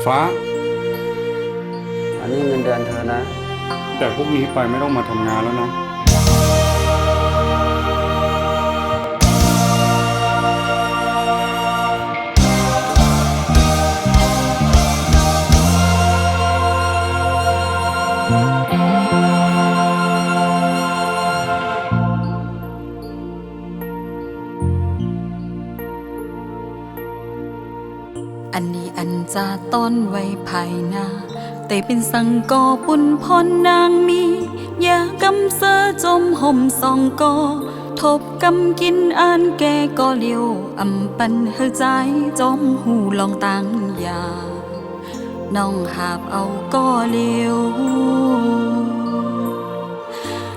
ฟ้าอันนี้เงินเดือนเธอนะแต่พวกนี้ไปไม่ต้องมาทำงานแล้วนะอันนี้อันจะต้อนไว้ภายหน้าแต่เป็นสังกอปุ่นพรนางมีอย่ากำเสอจมห่มสองกอทบกำกินอ่านแกก็เลียวอำปันเฮใจจอมหูลองตังยาน้องหาบเอาก็เลียว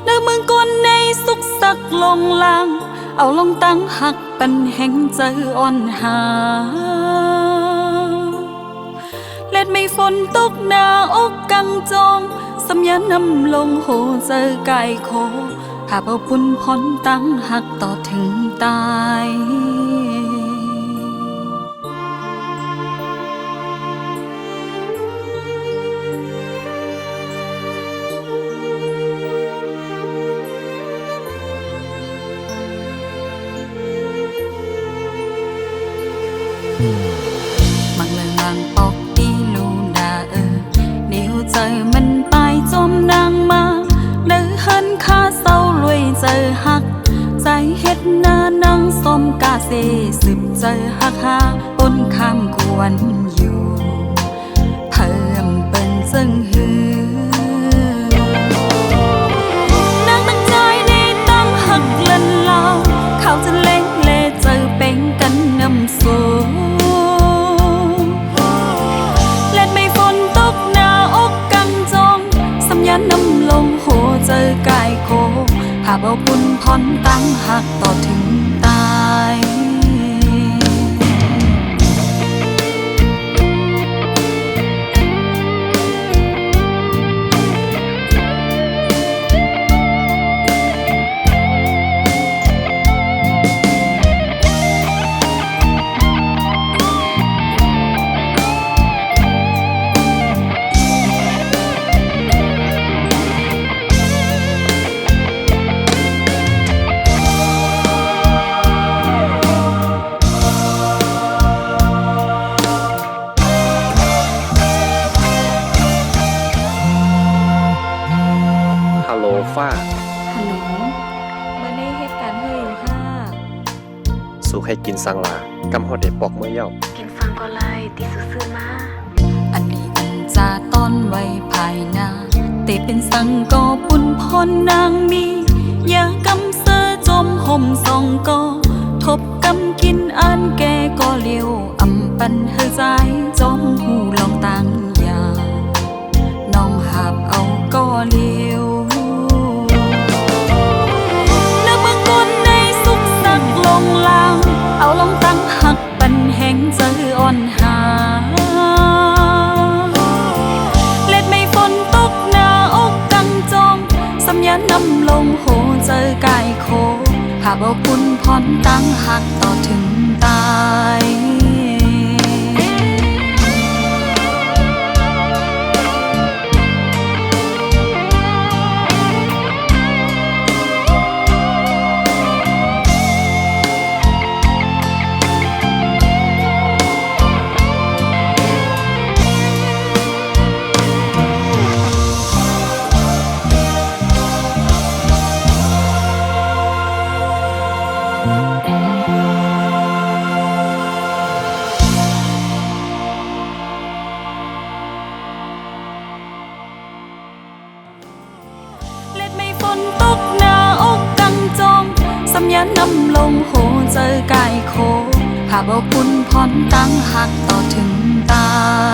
เนื้อเมืองกนในสุกสักลงลางเอาลงตั้งหักปันแห่งเจออ่อนหาเล็ดไม่ฝนตกหน้าอกกังจองสำยันนำลงโหเจอกายโคหาเอาปุ่นพรตั้งหักต่อถึงตายมังเลยมังปอกอีลูนาเดี๋ยวเจอมันไปจมนางมาเดินหันข้าเศร้ารวยเจอหักใจเฮ็ดหน้านั่งสมกาเสสืบเจอหักหาอ้นข้ามกวนอยู่เพิ่มเป็นจึงหือนางตั้งใจในตั้งหักเล่นลาวเขาจะเล่งเล่เจอเป็นกันนำสูน้ำลงโหเจอกายโคหาบเอาปุ่นพรตั้งหักต่อถึงตายฟ้าฮัลโหลเมื่อได้เหตุการณ์เฮ้ยอยู่ค่ะสู้ให้กินสังลากำฮอดได้ปอกเมื่อเย้ากินฟังก็ไล่ตีซื่อๆมาอันนี้อันจะต้อนไว้ภายหน้าแต่เป็นสังกอปุ่นพรนางมีอย่ากำเสอจมห่มสองกอทบกำกินอ่านแกก็เลียวอำปันเฮใจจอมหูลองตังยาน้องหาบเอาก็เลียวเอาลงตั้งหักปันแห่งเจออ่อนหาเล็ดไม่ฝนตกหน้าอกกังจองสำยันนำลงโหเจอกายโคหาบเอาปุ่นพรตั้งหักต่อถึงตายสำยันนำลงโหเจอกายโคหาบเอาปุ่นพรตั้งหักต่อถึงตาย